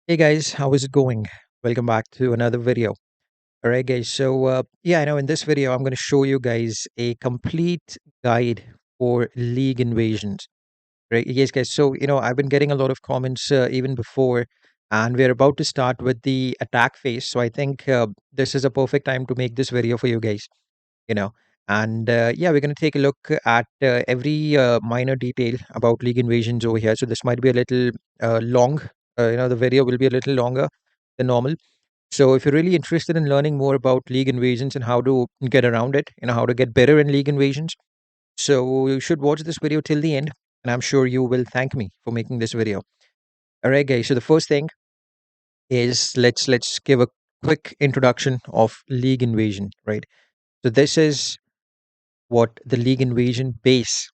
Hey guys, how is it going? Welcome back to another video. All right, guys. So, I know in this video, I'm going to show you guys a complete guide for league invasions. Right, yes, guys. So, I've been getting a lot of comments even before, and we're about to start with the attack phase. So, I think this is a perfect time to make this video for you guys, you know. And yeah, we're going to take a look at every minor detail about league invasions over here. So, this might be a little long. The video will be a little longer than normal. So if you're really interested in learning more about league invasions and how to get around it, how to get better in league invasions, so you should watch this video till the end, and I'm sure you will thank me for making this video. All right, guys. So the first thing is let's give a quick introduction of league invasion, right? So this is what the league invasion base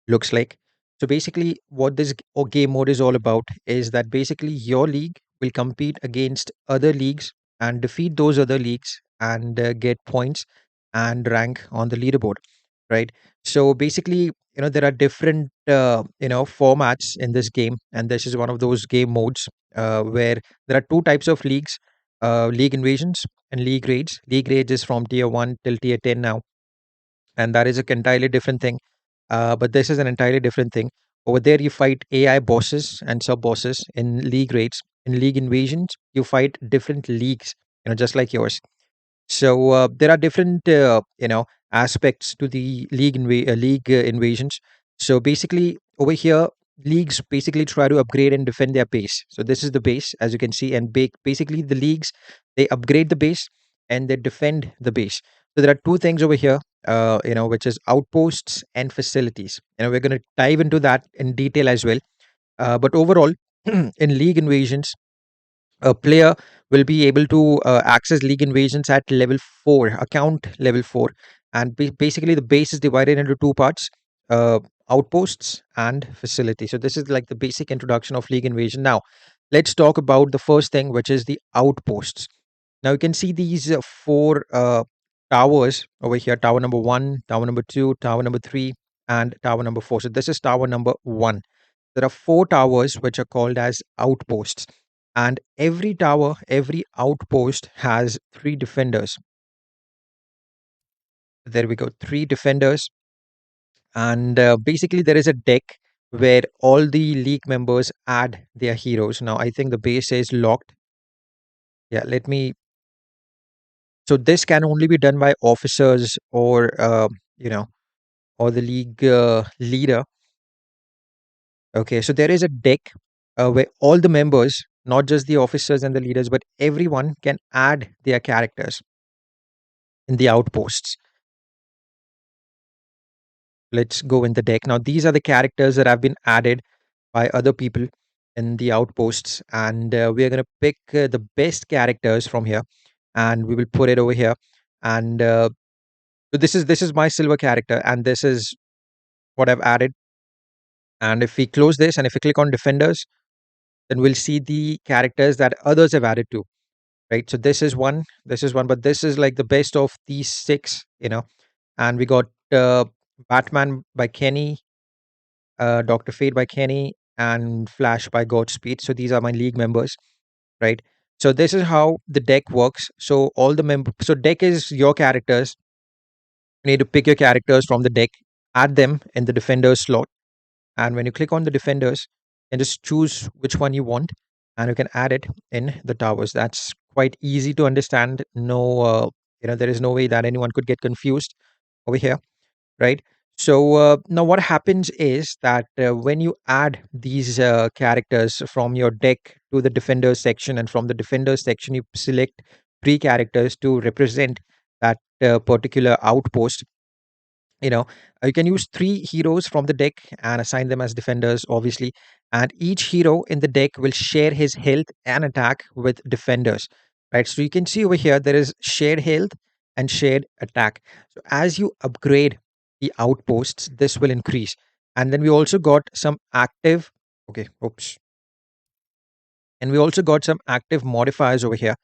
looks like. So basically, what this game mode is all about is that basically your league will compete against other leagues and defeat those other leagues and get points and rank on the leaderboard, right? So basically, there are different formats in this game, and this is one of those game modes where there are two types of leagues: league invasions and league raids. League raids is from tier 1 till tier 10 now, and that is a entirely different thing. But this is an entirely different thing. Over there, you fight AI bosses and sub bosses in league raids. In league invasions, you fight different leagues, just like yours. So there are different, aspects to the league invasions. So basically, over here, leagues basically try to upgrade and defend their base. So this is the base, as you can see, and basically the leagues they upgrade the base and they defend the base. So there are two things over here, which is outposts and facilities. We're going to dive into that in detail as well. But overall, in league invasions, a player will be able to access league invasions at level 4, account level 4. And basically the base is divided into two parts: uh, outposts and facility. So this is like the basic introduction of league invasion. Now let's talk about the first thing, which is the outposts. Now you can see these four towers over here: tower number 1, tower number 2, tower number 3, and tower number 4. So this is tower number 1. There are four towers which are called as outposts, and every tower, every outpost has three defenders. There we go, three defenders. And basically, there is a deck where all the league members add their heroes. Now, I think the base is locked. Yeah, let me. So, this can only be done by officers or the league leader. Okay, so there is a deck where all the members, not just the officers and the leaders, but everyone can add their characters in the outposts. Let's go in the deck. Now, these are the characters that have been added by other people in the outposts, and we are going to pick the best characters from here, and we will put it over here. And so this is my silver character, and this is what I've added. And if we close this, and if we click on defenders, then we'll see the characters that others have added to. Right. So this is one, but this is like the best of these six. And we got Batman by Kenny, Dr. Fate by Kenny, and Flash by Godspeed. So these are my league members, right? So this is how the deck works. So all the so deck is your characters. You need to pick your characters from the deck, add them in the defenders slot, and when you click on the defenders, you can just choose which one you want, and you can add it in the towers. That's quite easy to understand. No, there is no way that anyone could get confused over here, right? So now what happens is that when you add these characters from your deck to the defenders section, and from the defenders section you select three characters to represent that particular outpost. You can use three heroes from the deck and assign them as defenders, obviously, and each hero in the deck will share his health and attack with defenders, right? So you can see over here there is shared health and shared attack. So as you upgrade the outposts, this will increase. And then we also got some active, okay, oops, and we also got some active modifiers over here,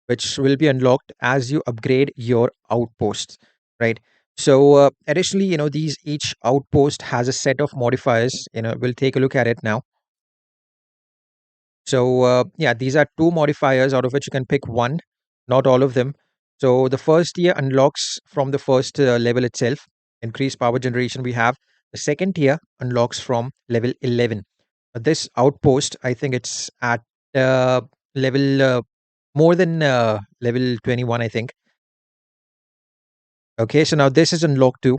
which will be unlocked as you upgrade your outposts, right? So additionally, these each outpost has a set of modifiers. We'll take a look at it now. So yeah, these are two modifiers out of which you can pick one, not all of them. So the first tier unlocks from the first level itself, increased power generation we have. The second tier unlocks from level 11. This outpost, I think it's at uh, level more than level 21, I think. Okay, so now this is unlocked too.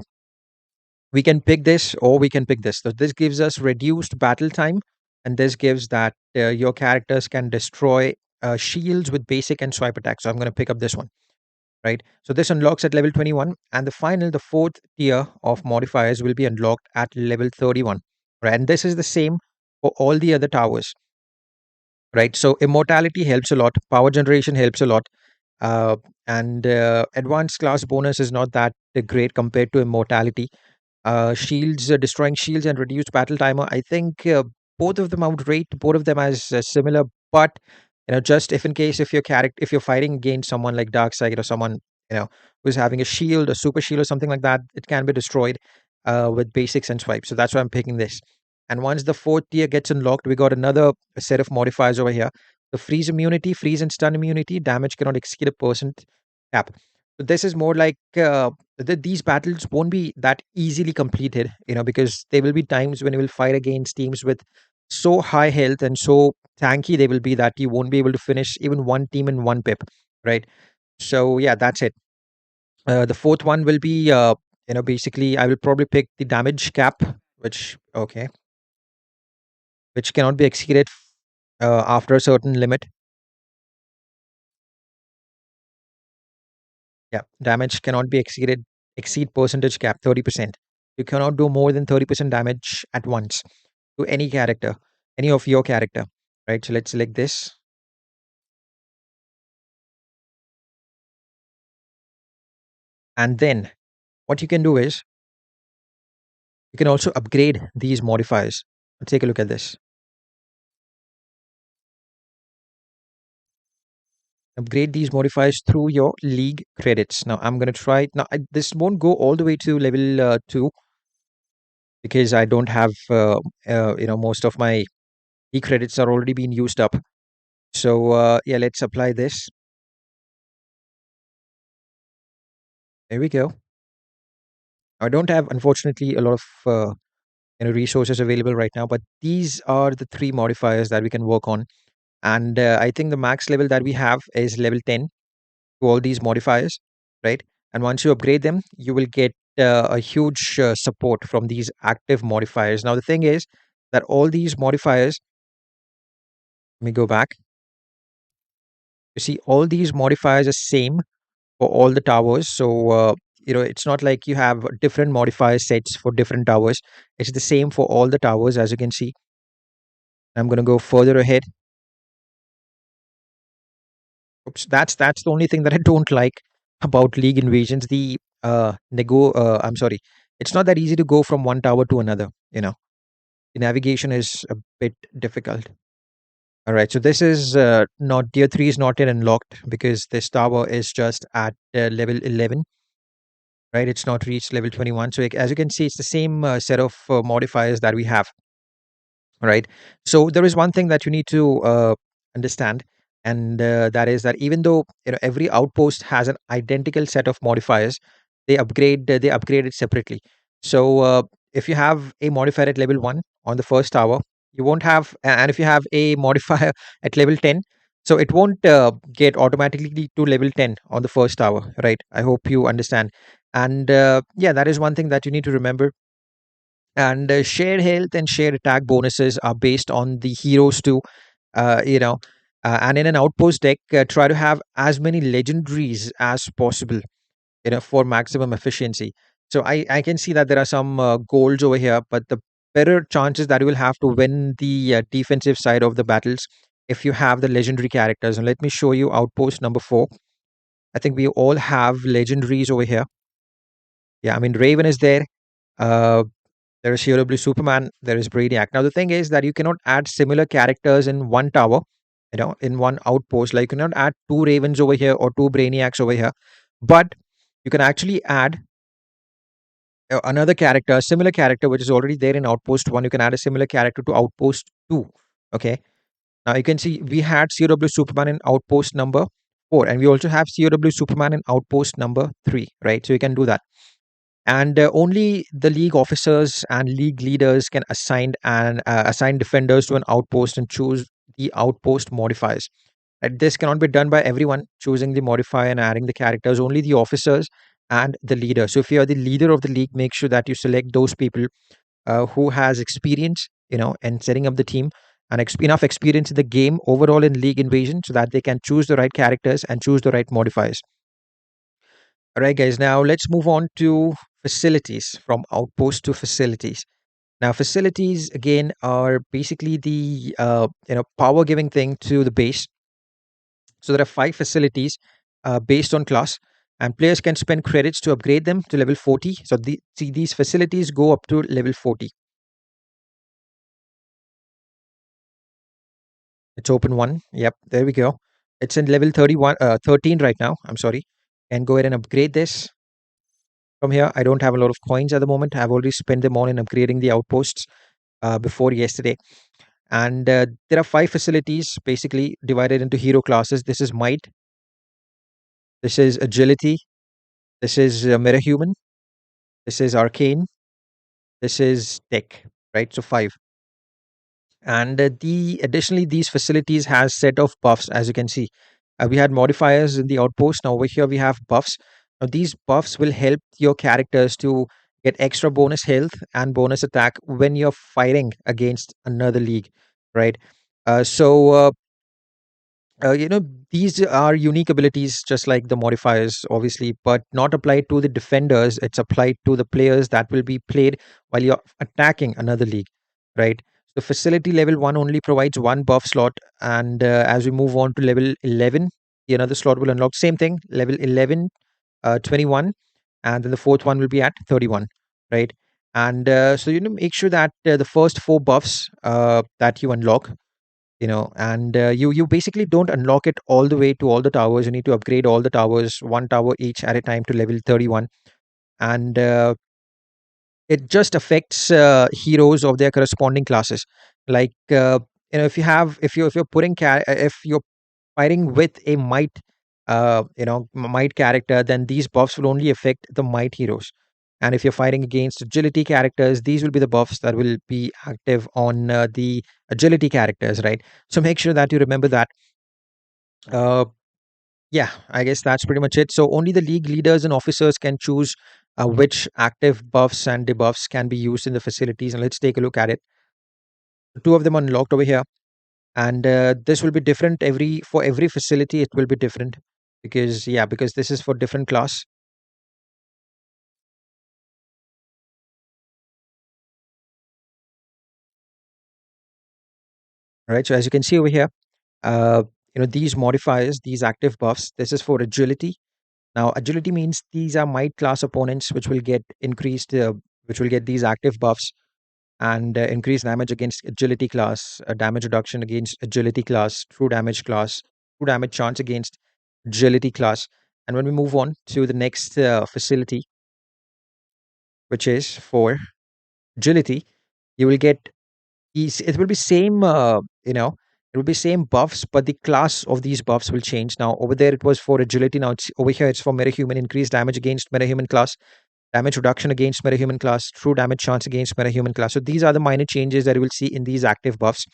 We can pick this or we can pick this. So this gives us reduced battle time, and this gives that your characters can destroy shields with basic and swipe attacks. So I'm going to pick up this one, right? So this unlocks at level 21, and the fourth tier of modifiers will be unlocked at level 31, right? And this is the same for all the other towers, right? So immortality helps a lot, power generation helps a lot, uh, and advanced class bonus is not that great compared to immortality. Shields, destroying shields and reduced battle timer. I think both of them I would rate both of them as similar, but just if in case if you're fighting against someone like Darkseid or someone who's having a shield, a super shield or something like that, it can be destroyed with basics and swipes. So that's why I'm picking this. And once the fourth tier gets unlocked, we got another set of modifiers over here. The freeze immunity, freeze and stun immunity, damage cannot exceed a percent cap. So this is more like these battles won't be that easily completed, because there will be times when you will fight against teams with so high health and so tanky they will be that you won't be able to finish even one team in one pip, right? So yeah, that's it. The fourth one will be, basically I will probably pick the damage cap, which cannot be exceeded after a certain limit. Yeah, damage cannot be exceed percentage cap 30%. You cannot do more than 30% damage at once to any character, any of your character, right? So let's select this. And then what you can do is you can also upgrade these modifiers. Take a look at this. Upgrade these modifiers through your league credits. Now I'm going to try it. Now this won't go all the way to level 2 because I don't have, most of my league credits are already being used up. So yeah, let's apply this. There we go. I don't have, unfortunately, a lot of resources available right now, but these are the three modifiers that we can work on. And I think the max level that we have is level 10 to all these modifiers, right? And once you upgrade them, you will get a huge support from these active modifiers. Now, the thing is that all these modifiers, let me go back. You see, all these modifiers are same for all the towers. So, it's not like you have different modifier sets for different towers. It's the same for all the towers, as you can see. I'm going to go further ahead. Oops, that's the only thing that I don't like about League Invasions. I'm sorry. It's not that easy to go from one tower to another, The navigation is a bit difficult. All right, so this is not tier 3 is not yet unlocked because this tower is just at level 11, right? It's not reached level 21. So as you can see, it's the same set of modifiers that we have, right? So there is one thing that you need to understand, and that is that even though every outpost has an identical set of modifiers, they upgrade it separately. So if you have a modifier at level 1 on the first tower, you won't have, and if you have a modifier at level 10, so it won't get automatically to level 10 on the first tower, right? I hope you understand. And yeah, that is one thing that you need to remember. And shared health and shared attack bonuses are based on the heroes too. uh, you know and in an outpost deck, try to have as many legendaries as possible, for maximum efficiency. So I can see that there are some golds over here, but the better chances that you will have to win the defensive side of the battles if you have the legendary characters. And let me show you outpost number 4. I think we all have legendaries over here. Yeah, I mean, Raven is there. uh, there is Hero Blue Superman. There is Brainiac. Now, the thing is that you cannot add similar characters in one tower, in one outpost. Like, you cannot add two Ravens over here or two Brainiacs over here. But you can actually add another character, a similar character, which is already there in Outpost 1. You can add a similar character to Outpost 2. Okay. Now you can see we had COW Superman in Outpost number 4, and we also have COW Superman in Outpost number 3, right? So you can do that. And only the league officers and league leaders can assign defenders to an outpost and choose the outpost modifiers. Right? This cannot be done by everyone choosing the modifier and adding the characters. Only the officers and the leader. So if you are the leader of the league, make sure that you select those people who has experience, in setting up the team and enough experience in the game overall in league invasion, so that they can choose the right characters and choose the right modifiers. All right, guys. Now let's move on to facilities, from outpost to facilities. Now, facilities again are basically the power giving thing to the base. So there are 5 facilities based on class, and players can spend credits to upgrade them to level 40. So these facilities go up to level 40. It's open one. Yep, there we go. It's in level 31, 13 right now. I'm sorry. And go ahead and upgrade this from here. I don't have a lot of coins at the moment. I've already spent them all in upgrading the outposts before yesterday. And there are 5 facilities basically divided into hero classes. This is might, this is agility, this is metahuman, this is arcane, this is tech, right? So 5. And additionally, these facilities has set of buffs, as you can see. We had modifiers in the outpost. Now over here we have buffs. Now these buffs will help your characters to get extra bonus health and bonus attack when you're fighting against another league, right? So these are unique abilities, just like the modifiers, obviously, but not applied to the defenders. It's applied to the players that will be played while you're attacking another league, right? So facility level 1 only provides one buff slot, and as we move on to level 11, the another slot will unlock. Same thing, level 11, 21, and then the fourth one will be at 31, right? And make sure that the first 4 buffs that you unlock, and you basically don't unlock it all the way to all the towers. You need to upgrade all the towers, one tower each at a time, to level 31. And it just affects heroes of their corresponding classes. Like if you're fighting with a might character, then these buffs will only affect the might heroes. And if you're fighting against agility characters, these will be the buffs that will be active on the agility characters, right? So make sure that you remember that. uh, yeah, I guess that's pretty much it. So only the league leaders and officers can choose which active buffs and debuffs can be used in the facilities, and let's take a look at it. Two of them are unlocked over here, and this will be different for every facility. It will be different because this is for different class. All right, so as you can see over here, uh, these modifiers, these active buffs, this is for agility. Now agility means these are might class opponents which will get increased, which will get these active buffs, and increase damage against agility class, damage reduction against agility class, true damage chance against agility class. And when we move on to the next facility, which is for agility, you will get it will be same, it will be same buffs, but the class of these buffs will change. Now over there it was for agility, now it's over here it's for metahuman. Increased damage against metahuman class, damage reduction against metahuman class, true damage chance against metahuman class. So these are the minor changes that you will see in these active buffs.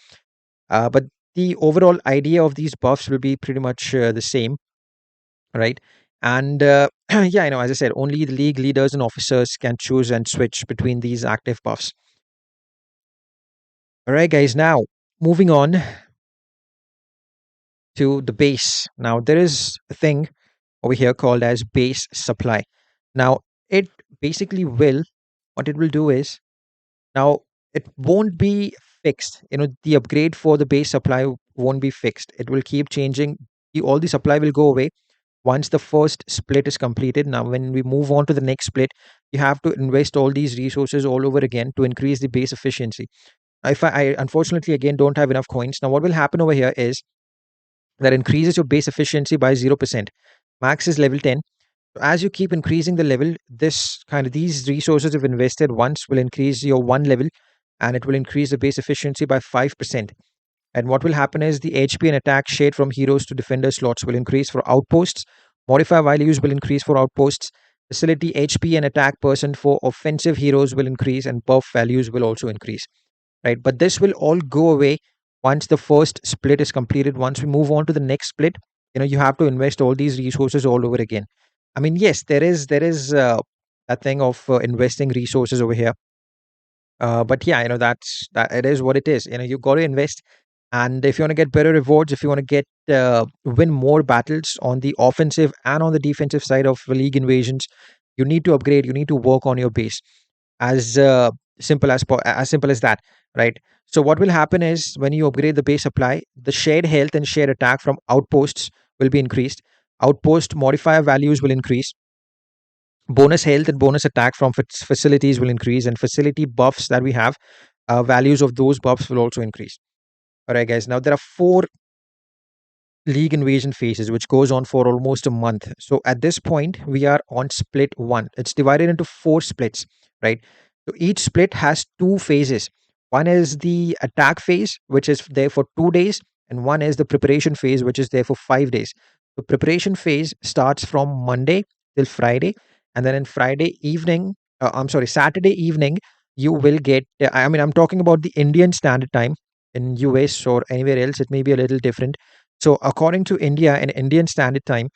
But the overall idea of these buffs will be pretty much the same, right? And yeah, as I said, only the league leaders and officers can choose and switch between these active buffs. All right, guys. Now moving on to the base. Now there is a thing over here called as base supply. Now it basically will what it will do is, now it won't be fixed. The upgrade for the base supply won't be fixed. It will keep changing. All the supply will go away once the first split is completed. Now when we move on to the next split, you have to invest all these resources all over again to increase the base efficiency. If I unfortunately again don't have enough coins, now what will happen over here is that increases your base efficiency by 0%. Max is level 10. So as you keep increasing the level, these resources you've invested once will increase your one level, and it will increase the base efficiency by 5%. And what will happen is the HP and attack shared from heroes to defender slots will increase for outposts. Modifier values will increase for outposts. Facility HP and attack percent for offensive heroes will increase, and buff values will also increase. Right, but this will all go away once the first split is completed. Once we move on to the next split, you have to invest all these resources all over again. I mean, yes, there is a thing of investing resources over here, but yeah, that it is what it is. You got to invest, and if you want to get better rewards, if you want to get win more battles on the offensive and on the defensive side of league invasions, you need to upgrade. You need to work on your base. As as simple as that, right? So what will happen is when you upgrade the base supply, the shared health and shared attack from outposts will be increased. Outpost modifier values will increase. Bonus health and bonus attack from facilities will increase, and facility buffs that we have, values of those buffs will also increase. All right, guys. Now there are four league invasion phases, which goes on for almost a month. So at this point, we are on split one. It's divided into four splits, right? So each split has two phases. One is the attack phase, which is there for 2 days, and one is the preparation phase, which is there for 5 days. The preparation phase starts from Monday till Friday, and then in Friday evening, I'm sorry, Saturday evening, you will get. I mean, I'm talking about the Indian Standard Time. In US or anywhere else, it may be a little different. So, according to India and Indian Standard Time,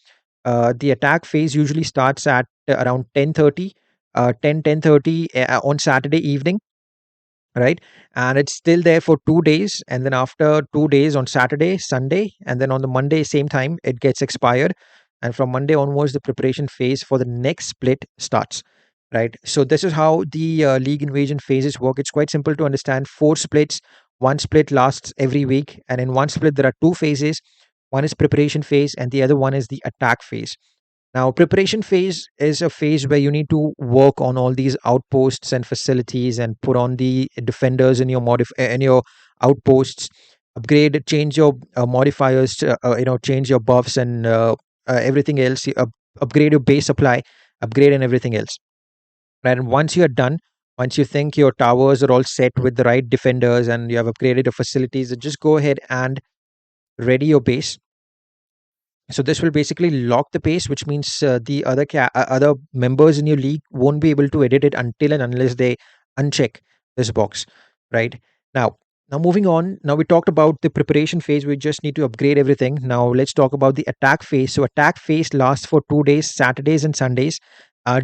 the attack phase usually starts at around 10:30, 10:30 on Saturday evening, right? And it's still there for 2 days, and then after 2 days on Saturday, Sunday, and then on the Monday, same time, it gets expired. And from Monday onwards, the preparation phase for the next split starts. Right. So this is how the league invasion phases work. It's quite simple to understand. Four splits. One split lasts every week, and in one split there are two phases. One is preparation phase, and the other one is the attack phase. Now, preparation phase is a phase where you need to work on all these outposts and facilities and put on the defenders in your in your outposts, upgrade, change your modifiers, change your buffs and everything else. Upgrade your base supply, upgrade and everything else. Right, and once you're done, once you think your towers are all set with the right defenders and you have upgraded your facilities, just go ahead and ready your base. So this will basically lock the pace, which means the other members in your league won't be able to edit it until and unless they uncheck this box, right? Now, now moving on. Now we talked about the preparation phase. We just need to upgrade everything. Now let's talk about the attack phase. So attack phase lasts for 2 days, Saturdays and Sundays.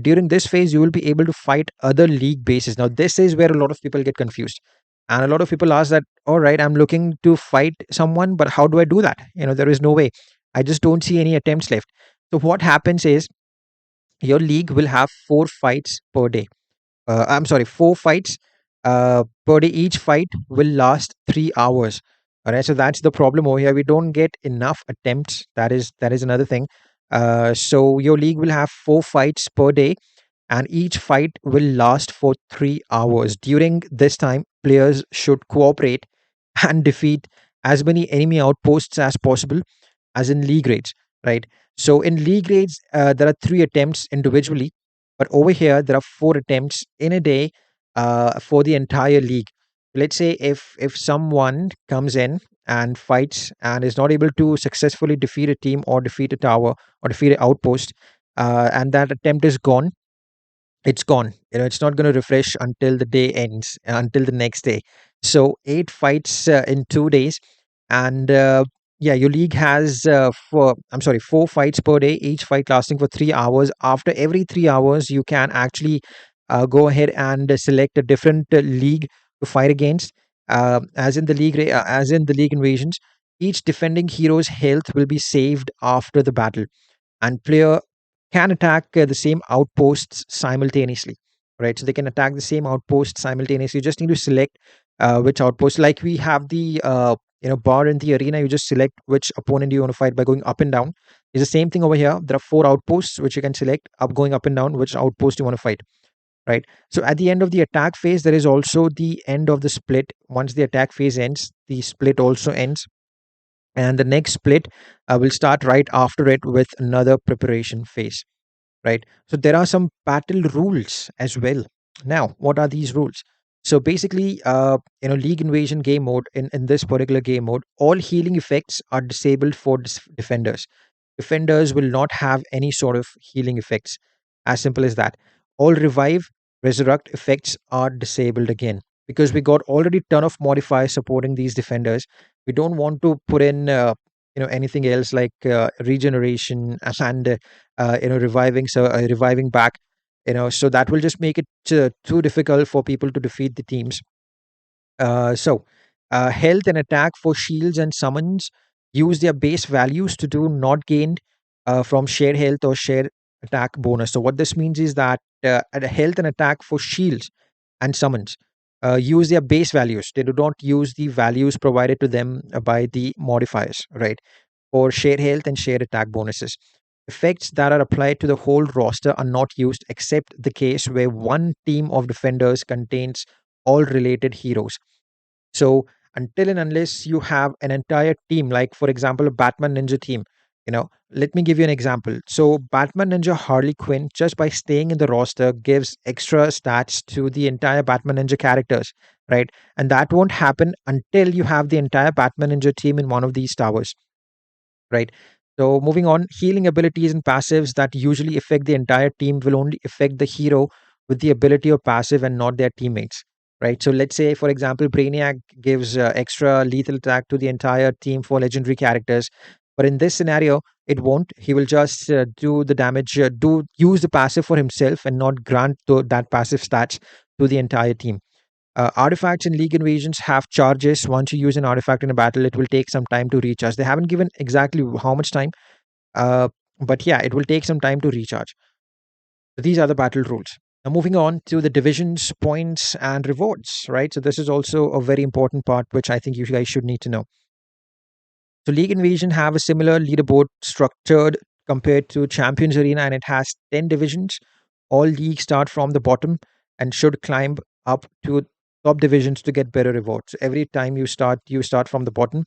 During this phase, you will be able to fight other league bases. Now this is where a lot of people get confused. And a lot of people ask that, all right, I'm looking to fight someone, but how do I do that? There is no way. I just don't see any attempts left. So what happens is your league will have 4 fights per day. I'm sorry, 4 fights per day. Each fight will last 3 hours. All right, so that's the problem over here. We don't get enough attempts. That is another thing. So your league will have 4 fights per day, and each fight will last for 3 hours. During this time, players should cooperate and defeat as many enemy outposts as possible, as in league raids, right? So in league raids, there are 3 attempts individually, but over here there are 4 attempts in a day for the entire league. Let's say if someone comes in and fights and is not able to successfully defeat a team or defeat a tower or defeat an outpost, and that attempt is gone, it's gone. It's not going to refresh until the day ends, until the next day. So 8 fights in 2 days, and yeah, your league has 4 fights per day, each fight lasting for 3 hours. After every 3 hours, you can actually go ahead and select a different league to fight against. As in the league invasions, each defending hero's health will be saved after the battle, and player can attack the same outposts simultaneously, right? So they can attack the same outpost simultaneously. You just need to select which outpost. Like we have the bar in the arena. You just select which opponent you want to fight by going up and down. It's the same thing over here. There are 4 outposts which you can select up, going up and down, which outpost you want to fight, right? So at the end of the attack phase, there is also the end of the split. Once the attack phase ends, the split also ends, and the next split will start right after it with another preparation phase, right? So there are some battle rules as well. Now, what are these rules? So basically, League Invasion game mode, in this particular game mode, all healing effects are disabled for defenders. Defenders will not have any sort of healing effects. As simple as that. All revive, resurrect effects are disabled again, because we got already ton of modifiers supporting these defenders. We don't want to put in anything else like regeneration and reviving, so reviving back. So that will just make it too difficult for people to defeat the teams. Health and attack for shields and summons use their base values to do not gained from share health or share attack bonus. So what this means is that at a health and attack for shields and summons use their base values. They do not use the values provided to them by the modifiers, right? For share health and share attack bonuses. Effects that are applied to the whole roster are not used except the case where one team of defenders contains all related heroes. So until and unless you have an entire team, like for example, a Batman Ninja team, let me give you an example. So Batman Ninja Harley Quinn, just by staying in the roster, gives extra stats to the entire Batman Ninja characters, right? And that won't happen until you have the entire Batman Ninja team in one of these towers, right? So moving on, healing abilities and passives that usually affect the entire team will only affect the hero with the ability or passive and not their teammates, right? So let's say, for example, Brainiac gives extra lethal attack to the entire team for legendary characters, but in this scenario, it won't. He will just do the damage, do use the passive for himself and not grant that passive stats to the entire team. Artifacts in League Invasions have charges. Once you use an artifact in a battle, it will take some time to recharge. They haven't given exactly how much time, uh, but yeah, it will take some time to recharge. So these are the battle rules. Now, moving on to the divisions, points, and rewards, right? So, this is also a very important part, which I think you guys should need to know. So, League Invasion have a similar leaderboard structured compared to Champions Arena, and it has 10 divisions. All leagues start from the bottom and should climb up to top divisions to get better rewards. So every time you start from the bottom,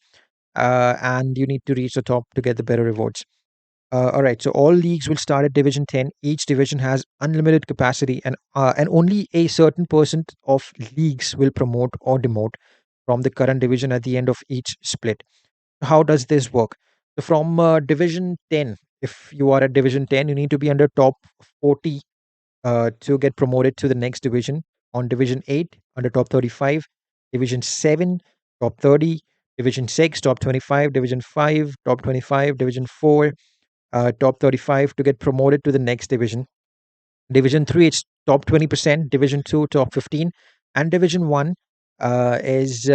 and you need to reach the top to get the better rewards. All right, so all leagues will start at Division 10. Each division has unlimited capacity, and only a certain percent of leagues will promote or demote from the current division at the end of each split. How does this work? So from Division 10, if you are at Division 10, you need to be under top 40 to get promoted to the next division. On Division 8, under top 35, Division 7, top 30, Division 6, top 25, Division 5, top 25, Division 4, top 35 to get promoted to the next division. Division 3, it's top 20%, Division 2, top 15, and Division 1 is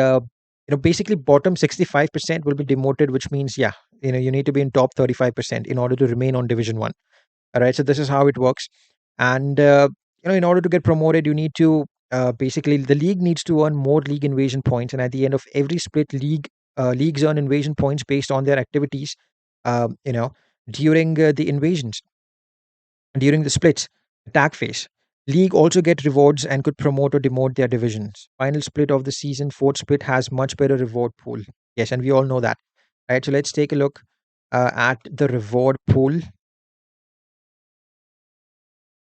basically bottom 65% will be demoted, which means, yeah, you need to be in top 35% in order to remain on Division 1. All right, so this is how it works. And in order to get promoted, you need to basically, the league needs to earn more league invasion points, and at the end of every split, leagues earn invasion points based on their activities. During the invasions, during the splits, attack phase. League also get rewards and could promote or demote their divisions. Final split of the season, fourth split has much better reward pool. Yes, and we all know that. Right, so let's take a look at the reward pool.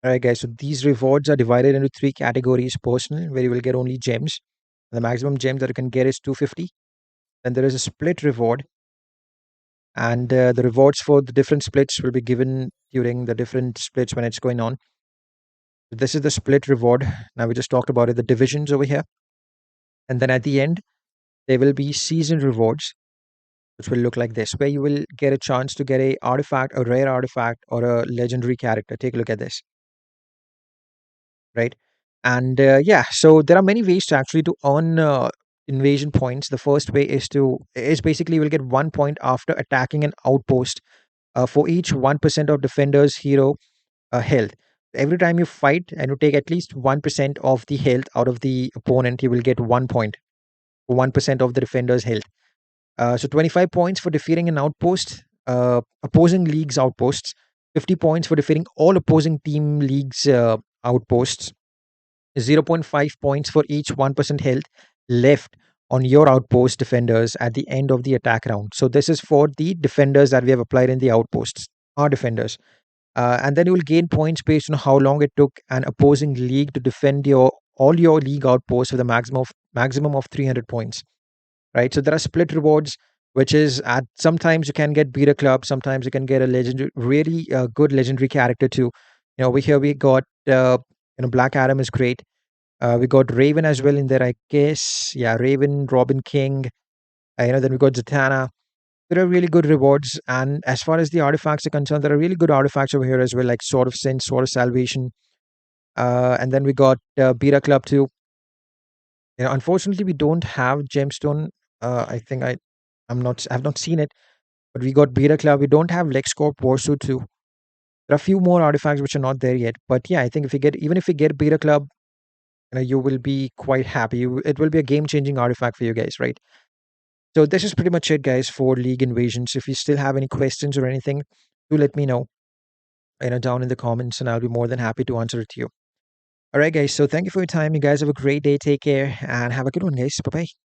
All right, guys. So these rewards are divided into three categories: personal, where you will get only gems. The maximum gem that you can get is 250. Then there is a split reward, and the rewards for the different splits will be given during the different splits when it's going on. This is the split reward. Now we just talked about it, the divisions over here. And then at the end, there will be season rewards, which will look like this, where you will get a chance to get a artifact, a rare artifact, or a legendary character. Take a look at this, right? And yeah, so there are many ways to actually to earn invasion points. The first way is basically you will get 1 point after attacking an outpost for each 1% of defender's hero health. Every time you fight and you take at least 1% of the health out of the opponent, you will get 1 point, 1% of the defender's health. So 25 points for defeating an outpost, opposing league's outposts, 50 points for defeating all opposing team league's outposts, zero point 0.5 points for each 1% health left on your outpost defenders at the end of the attack round. So this is for the defenders that we have applied in the outposts, our defenders. And then you will gain points based on how long it took an opposing league to defend your all your league outposts with a maximum of 300 points, right? So there are split rewards, which is at sometimes you can get beat a club, sometimes you can get a legendary, really good legendary character too. Over here we got Black Adam is great. We got Raven as well in there, I guess. Yeah, Raven, Robin King. Then we got Zatanna. There are really good rewards, and as far as the artifacts are concerned, there are really good artifacts over here as well, like Sword of Sin, Sword of Salvation. And then we got Beta Club too. Unfortunately, we don't have Gemstone. I think I've not seen it, but we got Beta Club. We don't have LexCorp Warsuit too. There are a few more artifacts which are not there yet, but yeah, I think if we get Beta Club, you will be quite happy. It will be a game changing artifact for you guys, right? So this is pretty much it, guys, for League Invasions. If you still have any questions or anything, do let me know, down in the comments, and I'll be more than happy to answer it to you. All right, guys. So thank you for your time. You guys have a great day. Take care and have a good one, guys. Bye bye.